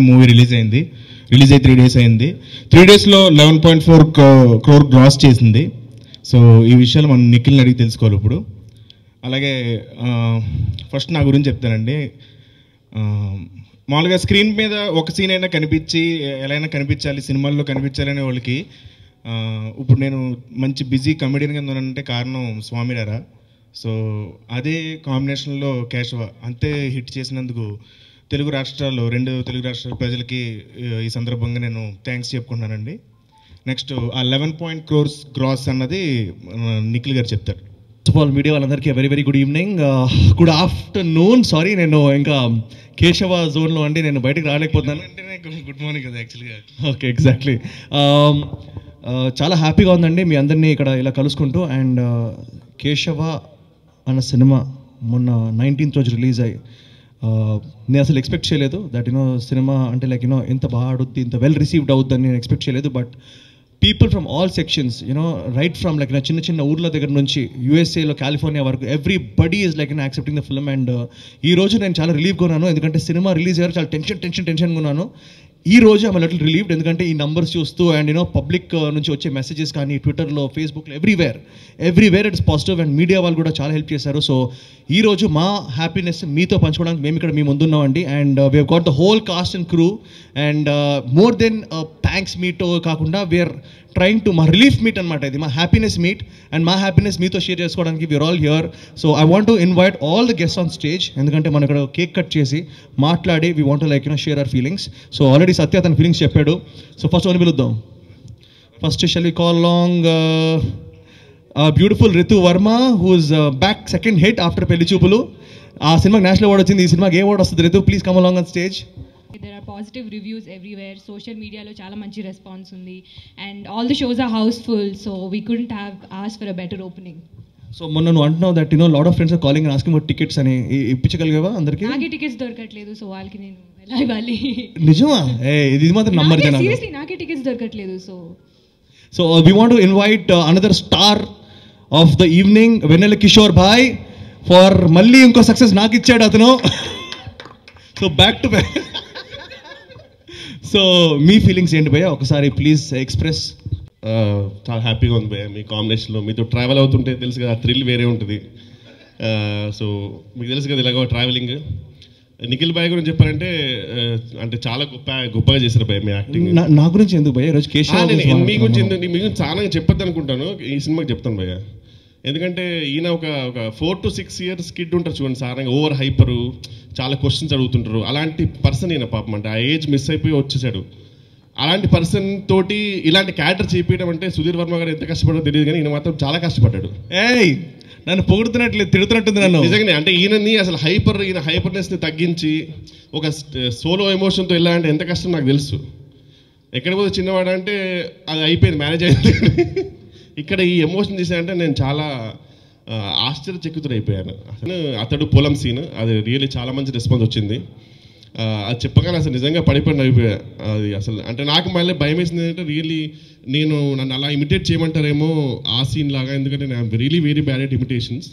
Movie release అయ్యి 3 days అయింది. 3 daysలో 11.4 crore gross చేసింది. సో ఈ విషయాలు మనం నిఖిల్ని అడిగి తెలుసుకోవాలి ఇప్పుడు. అలాగే ఫస్ట్ నా గురించి చెప్తానండి. మామూలుగా స్క్రీన్ మీద ఒక సీన్ అయినా కనిపించి ఎలా అయినా కనిపించాలి, సినిమాల్లో కనిపించాలి అనే వాళ్ళకి ఇప్పుడు నేను మంచి బిజీ కమెడియన్ కింద ఉన్నానంటే కారణం స్వామిరారా. సో అదే కాంబినేషన్లో కేశవ అంతే హిట్ చేసినందుకు తెలుగు రాష్ట్రాల్లో 2 తెలుగు రాష్ట్రాల ప్రజలకి ఈ సందర్భంగా నేను థ్యాంక్స్ చెప్పుకుంటున్నానండి. నెక్స్ట్ ఆ 11 crore గ్రాస్ అన్నది నిఖిల్ గారు చెప్తారు. ఫస్ట్ ఆఫ్ ఆల్ మీడియా వాళ్ళందరికీ very good evening, good afternoon. Sorry నేను ఇంకా కేశవ జోన్లో అండి, నేను బయటకు రాలేకపోతున్నాను. గుడ్ మార్నింగ్ కదా యాక్చువల్గా. Okay, exactly. చాలా హ్యాపీగా ఉందండి మీ అందరినీ ఇక్కడ ఇలా కలుసుకుంటూ. అండ్ కేశవ అన్న సినిమా మొన్న 19th రోజు రిలీజ్ అయ్యి నేను అసలు ఎక్స్పెక్ట్ చేయలేదు దట్ సినిమా అంటే లైక్ ఇంత బాగా ఆడుద్ది, ఇంత వెల్ రిసీవ్డ్ అవుద్దని నేను ఎక్స్పెక్ట్ చేయలేదు. But people from all sections right from like చిన్న ఊర్ల దగ్గర నుంచి యూఎస్ఏలో కాలిఫోర్నియా వరకు everybody is like accepting the film. And ఈ రోజు నేను చాలా రిలీఫ్గా ఉన్నాను, ఎందుకంటే సినిమా రిలీజ్ అయ్యారు చాలా టెన్షన్గా ఉన్నాను. ఈ రోజు ఐమ్ లిటిల్ రిలీవ్డ్, ఎందుకంటే ఈ నంబర్స్ చూస్తూ అండ్ పబ్లిక్ నుంచి వచ్చే మెసేజెస్ కానీ ట్విట్టర్లో, ఫేస్బుక్లో everywhere it's positive. And media వాళ్ళు కూడా చాలా హెల్ప్ చేశారు. సో ఈ రోజు మా హ్యాపీనెస్ మీతో పంచుకోవడానికి మేము ఇక్కడ మీ ముందున్నామండి. And we have got the whole cast and crew. And more than thanks meet కాకుండా వీఆర్ ట్రైంగ్ టు మా రిలీఫ్ మీట్ అనమాట, ఇది మా హ్యాపీనెస్ మీట్. అండ్ మా హ్యాపీనెస్ మీతో షేర్ చేసుకోవడానికి we are all here. So I want to invite all the guests on stage, ఎందుకంటే మనం ఇక్కడ కేక్ కట్ చేసి మాట్లాడి we want like share our feelings. So already Satya తన ఫీలింగ్స్ చెప్పాడు. సో ఫస్ట్ ఓని పిలుద్దాం. First shall we call long beautiful Ritu Varma, who is back second hit after Pelli Choopulu. ఆ సినిమాకి నేషనల్ అవార్డు వచ్చింది, ఈ సినిమాకి ఏ అవార్డు వస్తుంది Ritu? Please come along on stage. There are positive reviews everywhere. Social media lo chala manchi response undi and all the shows are houseful, so we couldn't have asked for a better opening. So మొన్న నువ్వు అంటున్నావు that lot of friends are calling and asking for tickets అని, ఇప్పించగలిగావా అందరికి? నాకే tickets దొరకట్లేదు, so వాళ్ళకి నేను ఎలా ఇవ్వాలి? నిజమా? ఇది మాత్రం నమ్మరు జనాలు. సీరియస్లీ నాకే టికెట్స్ దొరకట్లేదు. So we want to invite another star of the evening, Vennela Kishore bhai, for మళ్ళీ ఇంకో సక్సెస్ నాకు ఇచ్చాడు అతను. So back to back. So మీ ఫీలింగ్స్ ఏంటి భయ్య, ఒకసారి ప్లీజ్ ఎక్స్ప్రెస్. చాలా హ్యాపీగా ఉంది భయ్య మీ కాంబినేషన్లో. మీతో ట్రావెల్ అవుతుంటే తెలుసు కదా, థ్రిల్ వేరే ఉంటుంది. సో మీకు తెలుసు కదా ఇలాగ ట్రావెలింగ్. నిఖిల్ భాయ్ గురించి చెప్పాలంటే అంటే చాలా గొప్పగా చేశారు భయ్య మీ యాక్టింగ్. నా గురించి ఎందుకు భయ్య రోజు కేశవ మీ గురించి చాలా చెప్పొద్దు అనుకుంటాను, ఈ సినిమాకి చెప్తాను భయ్య. ఎందుకంటే ఈయన ఒక 4 to 6 years కిడ్ ఉంటారు చూడండి, సారంగా ఓవర్ హైపరు, చాలా క్వశ్చన్స్ అడుగుతుంటారు. అలాంటి పర్సన్ ఈయన పాపం, అంటే ఆ ఏజ్ మిస్ అయిపోయి వచ్చేసాడు. అలాంటి పర్సన్ తోటి ఇలాంటి క్యారెక్టర్ చేపించడం అంటే సుధీర్ వర్మ గారు ఎంత కష్టపడో తెలియదు, కానీ ఈయన మాత్రం చాలా కష్టపడ్డాడు. నన్ను పొగుడుతున్నట్లేదు, తిడుతున్నట్టుంది నన్ను. నిజంగానే అంటే ఈయనని అసలు ఈయన హైపర్నెస్ని తగ్గించి ఒక సోలో ఎమోషన్తో వెళ్ళాలంటే ఎంత కష్టం నాకు తెలుసు. ఎక్కడ పోతే చిన్నవాడు అంటే అది అయిపోయింది, మ్యారేజ్ అయింది. ఇక్కడ ఈ ఎమోషన్ తీసానంటే నేను చాలా ఆశ్చర్యచకితుడైపోయాను. అసలు అతడు పొలం సీన్ అది రియల్లీ చాలా మంచి రెస్పాన్స్ వచ్చింది. అది చెప్పగానే అసలు నిజంగా పడిపోయిన అయిపోయా. అది అసలు అంటే నాకు మళ్ళీ భయం వేసింది ఏంటంటే రియల్లీ నన్ను అలా ఇమిటేట్ చేయమంటారేమో ఆ సీన్ లాగా, ఎందుకంటే నేను వెరీ బ్యాడ్ ఎట్ ఇమిటేషన్స్.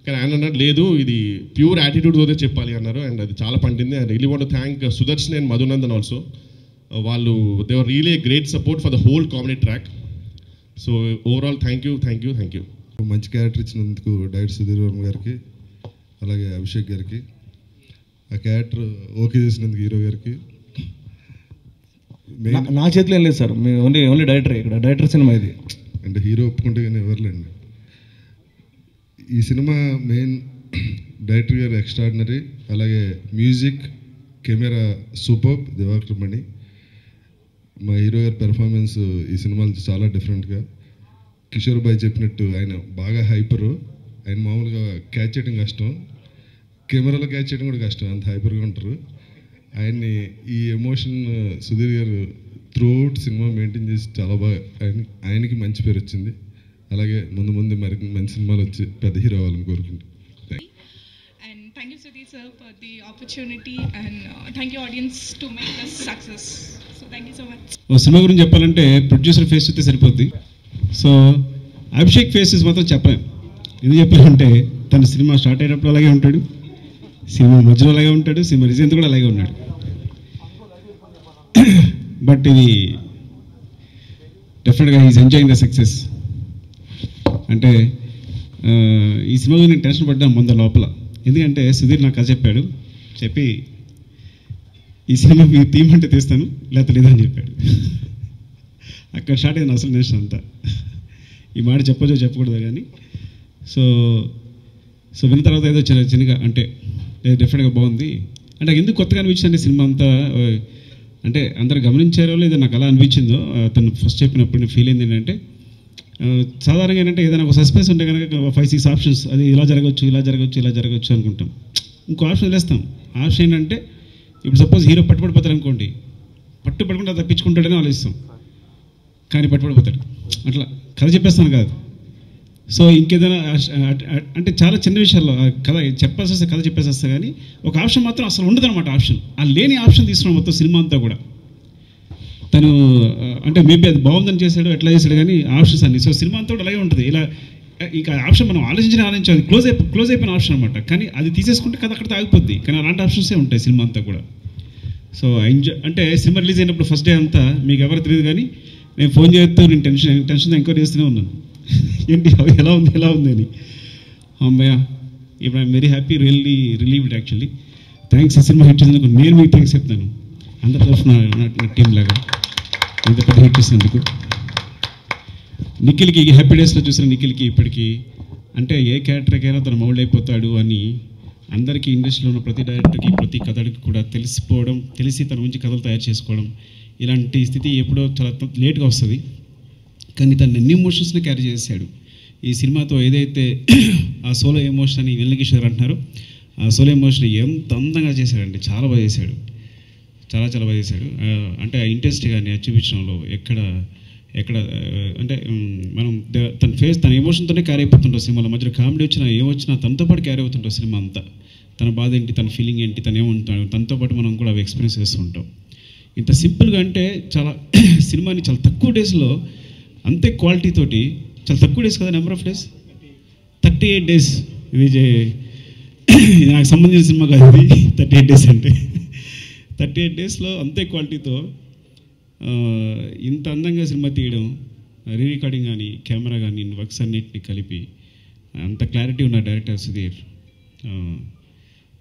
కానీ ఆయన అన్నాడు లేదు ఇది ప్యూర్ యాటిట్యూడ్తోనే చెప్పాలి అన్నారు. అండ్ అది చాలా పండింది. And really want to thank Sudarshan and Madhunandan also. వాళ్ళు they were really great support for the whole comedy track. So overall thank you. మంచి క్యారెక్టర్ ఇచ్చినందుకు డైరెక్టర్ సుధీర్ వర్మ గారికి, అలాగే అభిషేక్ గారికి, ఆ క్యారెక్టర్ ఓకే చేసినందుకు హీరో గారికి. నా చేతిలో ఏం లేదు సార్, ఓన్లీ డైరెక్టర్, ఇక్కడ డైరెక్టర్ సినిమా ఇది. అంటే హీరో ఒప్పుకుంటే కానీ ఎవరులేండి. ఈ సినిమా మెయిన్ డైరెక్టర్ గారు ఎక్స్ట్రాడినరీ, అలాగే మ్యూజిక్, కెమెరా సూపర్, దివాకర్ మణి. మా హీరో గారి పెర్ఫార్మెన్స్ ఈ సినిమాలో చాలా డిఫరెంట్గా. కిషోర్ భాయ్ చెప్పినట్టు ఆయన బాగా హైపరు, ఆయన మామూలుగా క్యాచ్ చేయడం కష్టం, కెమెరాలో క్యాచ్ చేయడం కూడా కష్టం, అంత హైపర్గా ఉంటారు. ఆయన్ని ఈ ఎమోషన్ సుధీర్ గారు త్రూఅవుట్ సినిమా మెయింటైన్ చేసి చాలా బాగా ఆయనకి మంచి పేరు వచ్చింది. అలాగే ముందు మరి మంచి సినిమాలు వచ్చి పెద్ద హీరో అవ్వాలని కోరుకుంటున్నాను. And thank you Sudhir sir for the opportunity and thank you audience to make this success. So thank you so much. Cinema గురించి చెప్పాలంటే ప్రొడ్యూసర్ ఫేస్ అయితే సరిపోద్ది. సో అభిషేక్ ఫేసెస్ మాత్రం చెప్పలేం. ఎందుకు చెప్పాలంటే తన సినిమా స్టార్ట్ అయ్యేటప్పుడు అలాగే ఉంటాడు, సినిమా మధ్యలో అలాగే ఉంటాడు, సినిమా రిజల్ట్ కూడా అలాగే ఉన్నాడు. బట్ ఇది డెఫినెట్గా ఈజ్ ఎంజాయింగ్ ద సక్సెస్. అంటే ఈ సినిమాలో నేను టెన్షన్ పడ్డాను ముందు లోపల, ఎందుకంటే సుధీర్ నాకు కథ చెప్పాడు, చెప్పి ఈ సినిమా మీ థీమ్ అంటే తీస్తాను లేకపోతే లేదని చెప్పాడు. అక్కడ స్టార్ట్ అయింది అసలు టెన్షన్ అంతా. ఈ మాట చెప్పొచ్చో చెప్పకూడదు కానీ సో విన్న తర్వాత ఏదో చిన్నగా అంటే డెఫినెట్గా బాగుంది. అంటే ఎందుకు కొత్తగా అనిపించింది సినిమా అంతా, అంటే అందరు గమనించారో లేదో నాకు అలా అనిపించిందో. తను ఫస్ట్ చెప్పినప్పుడు నేను ఫీల్ అయింది ఏంటంటే, సాధారణంగా ఏంటంటే ఏదైనా ఒక సస్పెన్స్ ఉంటే కనుక 5-6 ఆప్షన్స్, అది ఇలా జరగచ్చు ఇలా జరగచ్చు ఇలా జరగచ్చు అనుకుంటాం. ఇంకో ఆప్షన్ వదిలేస్తాం. ఆప్షన్ ఏంటంటే ఇప్పుడు సపోజ్ హీరో పట్టుబడిపోతాడు అనుకోండి, పట్టుబడకుండా తప్పించుకుంటాడని ఆలోచిస్తాం, కానీ పట్టుబడిపోతాడు. అట్లా కథ చెప్పేస్తాను కాదు. సో ఇంకేదైనా అంటే చాలా చిన్న విషయాల్లో కథ చెప్పాల్సి వస్తే కథ చెప్పేసి వస్తా, కానీ ఒక ఆప్షన్ మాత్రం అసలు ఉండదు అనమాట. ఆప్షన్ ఆ లేని ఆప్షన్ తీసుకున్నాం మొత్తం సినిమా అంతా కూడా. తను అంటే మేబీ అది బాగుందని చేశాడు, ఎట్లా చేశాడు, కానీ ఆప్షన్స్ అన్ని. సో సినిమా అంతా కూడా అలాగే ఉంటుంది. ఇలా ఇంకా ఆప్షన్ మనం ఆలోచించాలి, క్లోజ్ అయిపోయిన ఆప్షన్ అనమాట. కానీ అది తీసేసుకుంటే కథ అక్కడ ఆగిపోద్ది, కానీ అలాంటి ఆప్షన్సే ఉంటాయి సినిమా అంతా కూడా. సో అంటే సినిమా రిలీజ్ అయినప్పుడు ఫస్ట్ డే అంతా మీకు ఎవరు తెలియదు, కానీ నేను ఫోన్ చేస్తూ నేను టెన్షన్ ఎంక్వైరీ చేస్తూనే ఉన్నాను, ఏంటి ఎలా ఉంది అని. అమ్మయ్య, ఇప్పుడు I'm very happy, really relieved actually. Thanks. ఈ సినిమా హిట్ చేసినందుకు నేను మీకు థ్యాంక్స్ చెప్తాను, అందరి తరఫున నా టీం లాగా ఇంత పెద్ద హిట్ చేసినందుకు. నిఖిల్కి హ్యాపీ డేస్లో చూసిన నిఖిల్కి ఇప్పటికీ అంటే ఏ క్యారెక్టర్కైనా తను మౌల్డ్ అయిపోతాడు అని అందరికీ ఇండస్ట్రీలో ఉన్న ప్రతి డైరెక్టర్కి ప్రతి కథడికి కూడా తెలిసి తన గురించి కథలు తయారు చేసుకోవడం, ఇలాంటి స్థితి ఎప్పుడో చాలా లేట్గా వస్తుంది. కానీ తను ఎన్ని ఎమోషన్స్ని క్యారీ చేశాడు ఈ సినిమాతో. ఏదైతే ఆ సోలో ఎమోషన్ అని వెన్నకిషోర్ అంటున్నారు, ఆ సోలో ఎమోషన్ ఎంత అందంగా చేశాడంటే చాలా బాగా చేశాడు, చాలా బాగా చేశాడు. అంటే ఆ ఇంట్రెస్ట్ కానీ చూపించడంలో ఎక్కడ అంటే మనం తన ఎమోషన్తోనే క్యారీ అయిపోతుంటాం సినిమాలో. మధ్యలో కామెడీ వచ్చినా ఏమొచ్చినా తనతో పాటు క్యారీ అవుతుంటాం సినిమా అంతా. తన బాధ ఏంటి, తన ఫీలింగ్ ఏంటి, తను ఏముంటాడు, తనతో పాటు మనం కూడా అవి ఎక్స్పీరియన్స్ చేస్తూ ఉంటాం. ఇంత సింపుల్గా అంటే చాలా సినిమాని చాలా తక్కువ డేస్లో అంతే క్వాలిటీ తోటి, చాలా తక్కువ డేస్ కదా, నెంబర్ ఆఫ్ డేస్ 38 డేస్. ఇది నాకు సంబంధించిన సినిమా కాదు ఇది. 38 డేస్ అంటే 38 డేస్లో అంతే క్వాలిటీతో ఇంత అందంగా సినిమా తీయడం, రీ రికార్డింగ్ కానీ కెమెరా కానీ వర్క్స్ అన్నిటిని కలిపి అంత క్లారిటీ ఉన్న డైరెక్టర్ సుధీర్.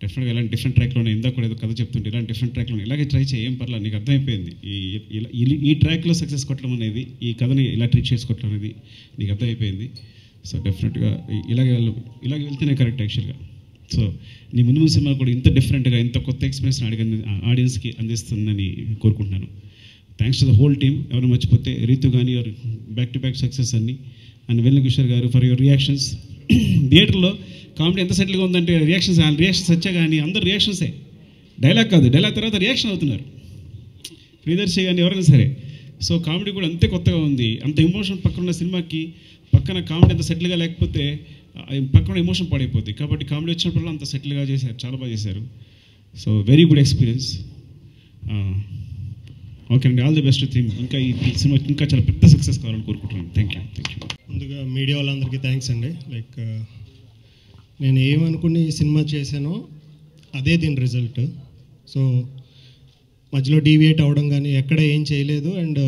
డెఫినెట్గా ఇలాంటి డిఫరెంట్ ట్రాక్లోనే ఇందాక కూడా ఏదో కథ చెప్తుంటే ఇలాంటి డిఫరెంట్ ట్రాక్లో ఇలాగే ట్రై చేయం పర్లేదు, నీకు అర్థమైపోయింది. ఈ ట్రాక్లో సక్సెస్ కొట్టడం అనేది, ఈ కథని ఇలా ట్రీట్ చేసుకోవడం అనేది నీకు అర్థమైపోయింది. సో డెఫినెట్గా ఇలాగే వెళ్తేనే కరెక్ట్ యాక్చువల్గా. సో నీ ముందు సినిమా కూడా ఇంత డిఫరెంట్గా ఇంత కొత్త ఎక్స్పీరియన్స్ ఆడియన్స్కి అందిస్తుందని కోరుకుంటున్నాను. Thanks to the whole team. ఎవరు మర్చిపోతే రీతు కానీ your back to back success అన్ని, అండ్ వెన్నకిషోర్ గారు ఫర్ యువర్ రియాక్షన్స్. థియేటర్లో కామెడీ ఎంత సెటిల్గా ఉందంటే రియాక్షన్స్ వచ్చా కానీ అందరు రియాక్షన్సే, డైలాగ్ కాదు, డైలాగ్ తర్వాత రియాక్షన్ అవుతున్నారు, ప్రియదర్శి కానీ ఎవరైనా సరే. సో కామెడీ కూడా అంతే కొత్తగా ఉంది. అంత ఎమోషన్ పక్కన ఉన్న సినిమాకి పక్కన కామెడీ అంత సెటిల్గా లేకపోతే పక్కన ఎమోషన్ పడైపోతుంది. కాబట్టి కామెడీ వచ్చినప్పుడు అంత సెటిల్గా చేశారు, చాలా బాగా చేశారు. So very good experience. Okay అండి, ఆల్ ది బెస్ట్ థింగ్. ఇంకా ఈ సినిమా ఇంకా చాలా పెద్ద సక్సెస్ కావాలని కోరుకుంటున్నాను. Thank you. ముందుగా మీడియా వాళ్ళందరికీ థ్యాంక్స్ అండి. లైక్ నేను ఏమనుకుని ఈ సినిమా చేశానో అదే దీని రిజల్ట్. సో మధ్యలో డీవియేట్ అవ్వడం కానీ ఎక్కడ ఏం చేయలేదు. And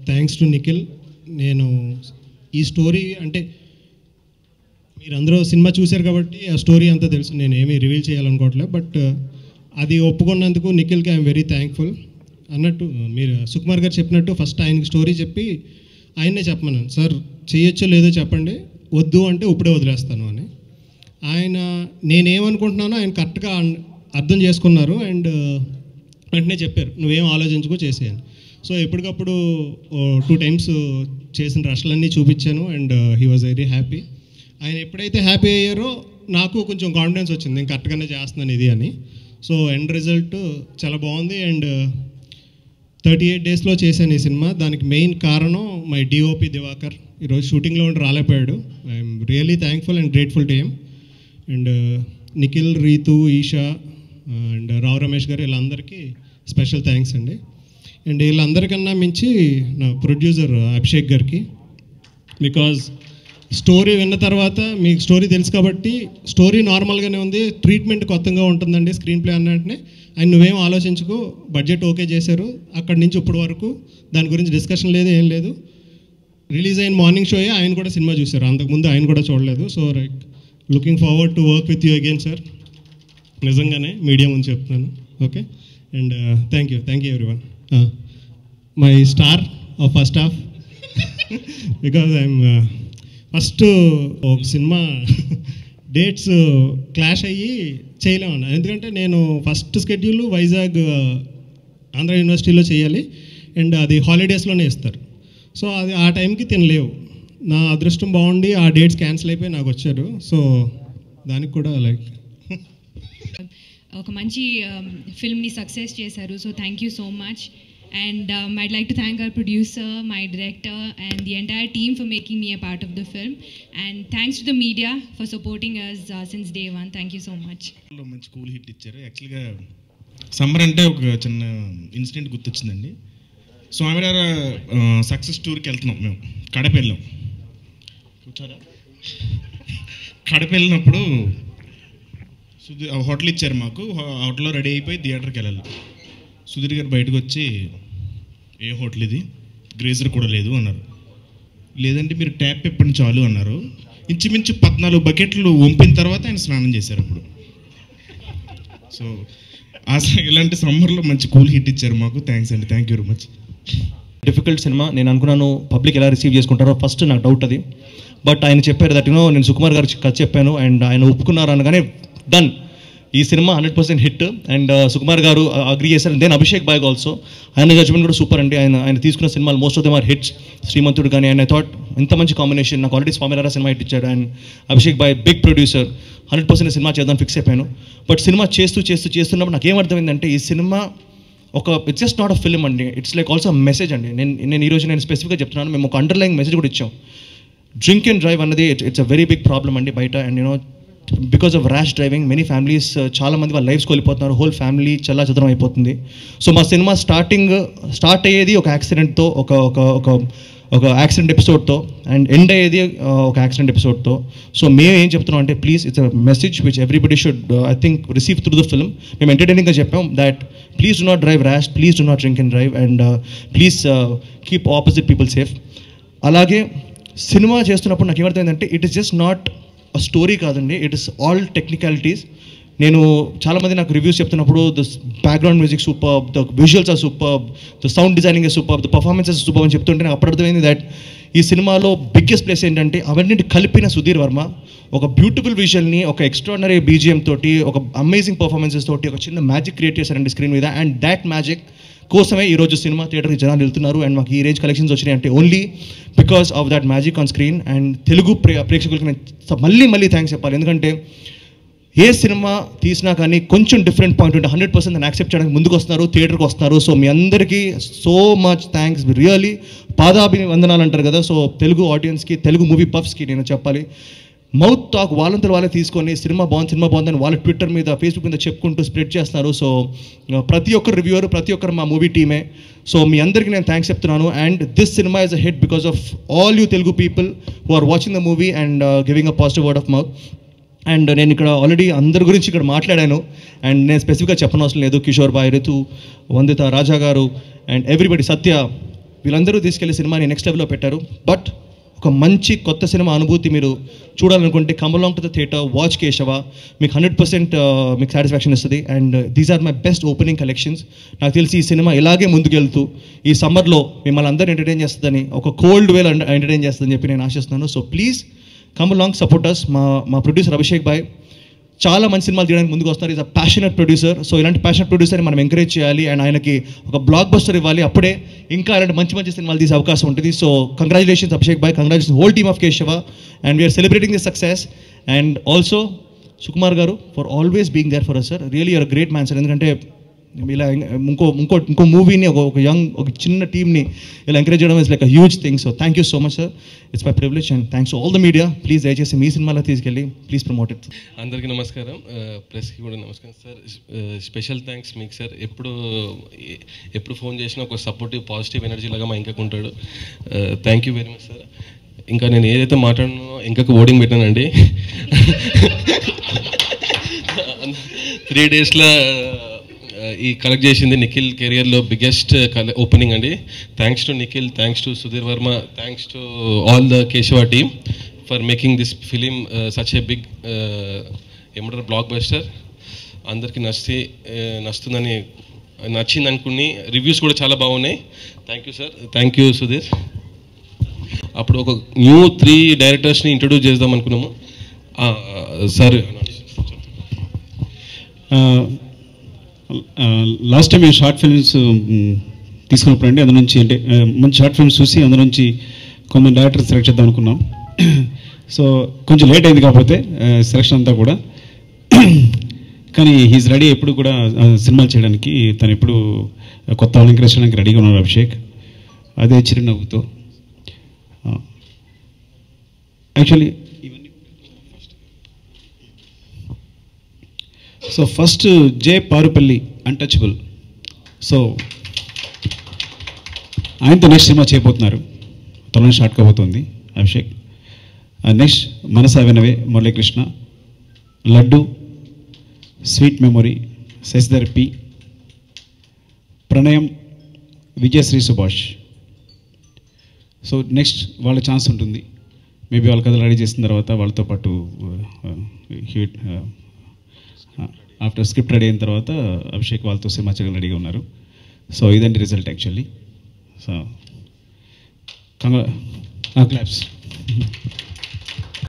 thanks to Nikhil. నేను ఈ స్టోరీ అంటే మీరందరూ సినిమా చూశారు కాబట్టి ఆ స్టోరీ అంతా తెలుసు, నేను ఏమీ రివీల్ చేయాలనుకోవట్లేదు. బట్ అది ఒప్పుకున్నందుకు నిఖిల్కి ఐఎమ్ వెరీ థ్యాంక్ఫుల్. అన్నట్టు మీరు సుకుమార్ గారు చెప్పినట్టు ఫస్ట్ ఆయనకి స్టోరీ చెప్పి ఆయన్నే చెప్పమన్నాను, సార్ చేయొచ్చో లేదో చెప్పండి, వద్దు అంటే ఇప్పుడే వదిలేస్తాను అని. ఆయన నేనేమనుకుంటున్నానో ఆయన కరెక్ట్గా అర్థం చేసుకున్నారు. అండ్ వెంటనే చెప్పారు, నువ్వేం ఆలోచించుకో చేసేయని. సో ఎప్పటికప్పుడు 2 times చేసిన రష్లన్నీ చూపించాను. And he was very happy. ఆయన ఎప్పుడైతే హ్యాపీ అయ్యారో నాకు కొంచెం కాన్ఫిడెన్స్ వచ్చింది, నేను కరెక్ట్గానే చేస్తున్నాను ఇది అని. సో ఎండ్ రిజల్ట్ చాలా బాగుంది. అండ్ 38 డేస్లో చేశాను ఈ సినిమా. దానికి మెయిన్ కారణం మై డిఓపి దివాకర్. ఈరోజు షూటింగ్లో ఉండి రాలేకపోయాడు. I'm really thankful and grateful to him. And Nikhil, Ritu, Esha and Rao Ramesh garu వీళ్ళందరికీ స్పెషల్ థ్యాంక్స్ అండి. అండ్ వీళ్ళందరికన్నా మించి నా ప్రొడ్యూసర్ అభిషేక్ గారికి, బికాజ్ స్టోరీ విన్న తర్వాత మీకు స్టోరీ తెలుసు కాబట్టి స్టోరీ నార్మల్గానే ఉంది, ట్రీట్మెంట్ కొత్తగా ఉంటుందండి స్క్రీన్ ప్లే అన్నట్టునే. ఆయన నువ్వేం ఆలోచించుకో, బడ్జెట్ ఓకే చేశారు, అక్కడి నుంచి ఇప్పటి వరకు దాని గురించి డిస్కషన్ లేదు, ఏం లేదు. రిలీజ్ అయిన మార్నింగ్ షోయే ఆయన కూడా సినిమా చూశారు, అంతకుముందు ఆయన కూడా చూడలేదు. So like looking forward to work with you again sir, నిజంగానే మీడియా ముందు చెప్తున్నాను. Okay, and thank you everyone. My star of first half because I'm first ఒక సినిమా డేట్స్ క్లాష్ అయ్యి చేయలేమన్నా, ఎందుకంటే నేను ఫస్ట్ స్కెడ్యూల్ వైజాగ్ ఆంధ్ర యూనివర్సిటీలో చేయాలి, అండ్ అది హాలిడేస్లోనే ఇస్తారు. సో అది ఆ టైంకి తినలేవు. నా అదృష్టం బాగుండి ఆ డేట్స్ క్యాన్సిల్ అయిపోయి నాకు వచ్చారు. సో దానికి కూడా లైక్ ఒక మంచి ఫిల్మ్ని సక్సెస్ చేశారు. So thank you so much. And I'd like to thank our producer, my director, and the entire team for making me a part of the film. And thanks to the media for supporting us since day one. Thank you so much. మంచి cool hit ఇచ్చారు. యాక్చువల్గా summer అంటే ఒక చిన్న incident గుర్తొచ్చిందండి. స్వామివారి success టూర్కి వెళ్తున్నాం మేము, కడప వెళ్ళాం. కడప వెళ్ళినప్పుడు హోటల్ ఇచ్చారు మాకు, హోటల్లో రెడీ అయిపోయి థియేటర్కి వెళ్ళాలి. సుధీర్ గారు బయటకు వచ్చి, ఏ హోటల్ ఇది, గ్రేజర్ కూడా లేదు అన్నారు. లేదంటే మీరు ట్యాప్ పెప్పండి చాలు అన్నారు. ఇంచుమించు 14 బకెట్లు వంపిన తర్వాత ఆయన స్నానం చేశారు అప్పుడు. సో ఇలాంటి సమ్మర్లో మంచి కూల్ హిట్ ఇచ్చారు మాకు. థ్యాంక్స్ అండి, thank you very much. Difficult cinema. నేను అనుకున్నాను పబ్లిక్ ఎలా రిసీవ్ చేసుకుంటారో, ఫస్ట్ నాకు డౌట్ అది. బట్ ఆయన చెప్పారు దట్ నేను సుకుమార్ గారికి కథ చెప్పాను అండ్ ఆయన ఒప్పుకున్నారు అనగానే డన్, ఈ cinema 100% hit. And Sukumar garu agree చేశారు. దెన్ అభిషేక్ బాయ్ ఆల్సో, ఆయన జడ్జ్మెంట్ కూడా సూపర్ అండి. ఆయన తీసుకున్న సినిమాలు most of them are hits. Srimanthudu కానీ, అండ్ ఐ థాట్ ఇంత మంచి కాంబినేషన్. నాకు ఆల్రెడీ స్వామినారా సినిమా హిట్ ఇచ్చాడు అండ్ అభిషేక్ బాయ్ బిగ్ ప్రొడ్యూసర్, 100% సినిమా చేద్దాం ఫిక్స్ అయిపోయాను. బట్ సినిమా చేస్తున్నప్పుడు నాకు ఏమర్థమైందంటే ఈ సినిమా it's just not a film అండి, ఇట్స్ లైక్ ఆల్సో మెసేజ్ అండి. నేను ఈరోజు స్పెసిఫిక్గా చెప్తున్నాను, మేము ఒక అండర్లైన్ మెసేజ్ కూడా ఇచ్చాం. డ్రింక్ అండ్ డ్రైవ్ అన్నది it's a very big problem అండి బయట. And because of rash driving many families, చాలామంది వాళ్ళ లైఫ్స్ కోల్పోతున్నారు, హోల్ ఫ్యామిలీ చల్లాచెదరం అయిపోతుంది. సో మా సినిమా స్టార్ట్ అయ్యేది ఒక యాక్సిడెంట్తో, ఒక యాక్సిడెంట్ ఎపిసోడ్తో, అండ్ ఎండ్ అయ్యేది ఒక యాక్సిడెంట్ ఎపిసోడ్తో. సో మేము ఏం చెప్తున్నాం అంటే please, it's a message which everybody should I think receive through the film. మేము ఎంటర్టైనింగ్గా చెప్పాం that please do not drive rash, please do not drink and drive, and please keep opposite people safe. అలాగే cinema చేస్తున్నప్పుడు నాకు ఏమర్థమైందంటే it is just not a story కాదండి, it is all technicalities. నేను చాలామంది నాకు రివ్యూస్ చెప్తున్నప్పుడు the background music super, the visuals are super, the sound designing super, the performances super అని చెప్తుంటే నాకు అప్పుడు అర్థమైంది దట్ ఈ సినిమాలో బిగ్గెస్ట్ ప్లేస్ ఏంటంటే అవన్నీ కలిపిన సుధీర్ వర్మ ఒక బ్యూటిఫుల్ విజువల్ని, ఒక ఎక్స్ట్రాడినరీ బీజిఎం తోటి, ఒక అమేజింగ్ పర్ఫార్మెన్సెస్ తోటి ఒక చిన్న మ్యాజిక్ క్రియేట్ చేశారండి స్క్రీన్ మీద. అండ్ దాట్ మ్యాజిక్ కోసమే ఈరోజు సినిమా థియేటర్కి జనాలు వెళ్తున్నారు అండ్ మాకు ఈ రేంజ్ కలెక్షన్స్ వచ్చినాయి అంటే only because of that magic on screen. And Telugu ప్రేక్షకులకి నేను మళ్ళీ థ్యాంక్స్ చెప్పాలి, ఎందుకంటే ఏ సినిమా తీసినా కానీ కొంచెం డిఫరెంట్ పాయింట్ ఉంటే 100% దాన్ని యాక్సెప్ట్ చేయడానికి ముందుకు వస్తున్నారు, థియేటర్కి వస్తున్నారు. సో మీ అందరికీ సో మచ్ థ్యాంక్స్, రియలీ పాదాభివందనాలు అంటారు కదా. సో తెలుగు ఆడియన్స్కి, తెలుగు మూవీ పఫ్స్కి నేను చెప్పాలి, మౌత్ టాక్ వాళ్ళంతా వాళ్ళే తీసుకొని సినిమా బాగుందని వాళ్ళ ట్విట్టర్ మీద, ఫేస్బుక్ మీద చెప్పుకుంటూ స్ప్రెడ్ చేస్తున్నారు. సో ప్రతి ఒక్కరు రివ్యూవర్, ప్రతి ఒక్కరు మా మూవీ టీమే. సో మీ అందరికీ నేను థ్యాంక్స్ చెప్తున్నాను. And this cinema is a hit because of all you Telugu people who are watching the movie and giving a positive word of mouth. And నేను ఇక్కడ ఆల్రెడీ అందరి గురించి ఇక్కడ మాట్లాడాను అండ్ నేను స్పెసిఫిక్గా చెప్పనవసరం లేదు. కిషోర్ బాయ్, రితు, వందిత, రాజా గారు అండ్ ఎవ్రీబడి, సత్య, వీళ్ళందరూ తీసుకెళ్లి సినిమాని నెక్స్ట్ లెవెల్లో పెట్టారు. బట్ ఒక మంచి కొత్త సినిమా అనుభూతి మీరు చూడాలనుకుంటే come along to the theatre, watch Keshava, మీకు 100% మీకు సాటిస్ఫాక్షన్ ఇస్తుంది. And these are my best opening collections. నాకు తెలిసి ఈ సినిమా ఇలాగే ముందుకెళ్తూ ఈ సమ్మర్లో మిమ్మల్ని అందరూ ఎంటర్టైన్ చేస్తుందని, ఒక కోల్డ్ వేలో ఎంటర్టైన్ చేస్తుందని చెప్పి నేను ఆశిస్తున్నాను. So please come along, support us. మా ప్రొడ్యూసర్ అభిషేక్ బాయ్ చాలా మంచి సినిమాలు తీయడానికి ముందుకు వస్తారు. Is a passionate producer. So ఇలాంటి ప్యాషనెట్ ప్రొడ్యూసర్ని మనం ఎంకరేజ్ చేయాలి అండ్ ఆయనకి ఒక బ్లాక్ బస్టర్ ఇవ్వాలి. అప్పుడే ఇంకా ఇలాంటి మంచి సినిమాలు తీసే అవకాశం ఉంటుంది. సో కంగ్రాచులేషన్స్ అభిషేక్ బాయ్, congratulations whole team of Keshava, and we are celebrating this success. And also Sukumar garu for always being there for us sir. Really you are great man sir. ఎందుకంటే ఇలా ఇంకో మూవీని, ఒక చిన్న టీమ్ని ఇలా ఎంకరేజ్ చేయడం is like a huge thing. So thank you so much sir, it's my privilege and thanks all the media. Please దయచేసి మీ సినిమాలో తీసుకెళ్ళి ప్లీజ్ ప్రమోట్ ఇట్. అందరికీ నమస్కారం, ప్రెస్కి కూడా నమస్కారం సార్. స్పెషల్ థ్యాంక్స్ మీకు సార్. ఎప్పుడు ఫోన్ చేసినా ఒక సపోర్టివ్ పాజిటివ్ ఎనర్జీ లాగా మా ఇంకా ఉంటాడు. Thank you very much sir. ఇంకా నేను ఏదైతే మాట్లాడినో ఇంకొక ఓడింగ్ పెట్టానండి 3 డేస్లో ఈ కలెక్ట్ చేసింది నిఖిల్ కెరియర్లో బిగ్గెస్ట్ ఓపెనింగ్ అండి. Thanks to Nikhil, thanks to Sudheer Varma, thanks to all the Keshava team for making this film such a big ఏమంటారు బ్లాక్ బస్టర్. అందరికీ నచ్చింది అనుకుని రివ్యూస్ కూడా చాలా బాగున్నాయి. Thank you sir, thank you Sudheer. అప్పుడు ఒక న్యూ 3 డైరెక్టర్స్ని ఇంట్రడ్యూస్ చేద్దాం అనుకున్నాము సార్. లాస్ట్ టైం మేము షార్ట్ ఫిల్మ్స్ తీసుకున్నప్పుడు అండి, అందులో నుంచి అంటే మంచి షార్ట్ ఫిల్మ్స్ చూసి అందులో నుంచి కొంతమంది డైరెక్టర్స్ సెలెక్ట్ చేద్దాం అనుకున్నాం. సో కొంచెం లేట్ అయింది కాకపోతే సెలెక్షన్ అంతా కూడా. కానీ హీస్ రెడీ ఎప్పుడు కూడా సినిమాలు చేయడానికి. తను ఎప్పుడు కొత్త వాళ్ళని ఎంకరేజ్ చేయడానికి రెడీగా ఉన్నారు అభిషేక్. అదే చిరునవ్వుతో actually so first J Parupalli untouchable. So ఆయనతో నెక్స్ట్ సినిమా చేయబోతున్నారు, త్వరలో స్టార్ట్ కాబోతుంది Abhishek. Next Manasa Vinave Muralikrishna, Laddu, sweet memory Sasidhar P, Pranayam Vijayasri Subhash. So next వాళ్ళ ఛాన్స్ ఉంటుంది. మేబీ వాళ్ళ కథలు రెడీ చేసిన తర్వాత వాళ్ళతో పాటు ఆఫ్టర్ స్క్రిప్ట్ రెడీ అయిన తర్వాత అభిషేక్ వాళ్ళతో సినిమా చేయడం రెడీగా ఉన్నారు. సో ఇదండి రిజల్ట్ యాక్చువల్లీ. So claps.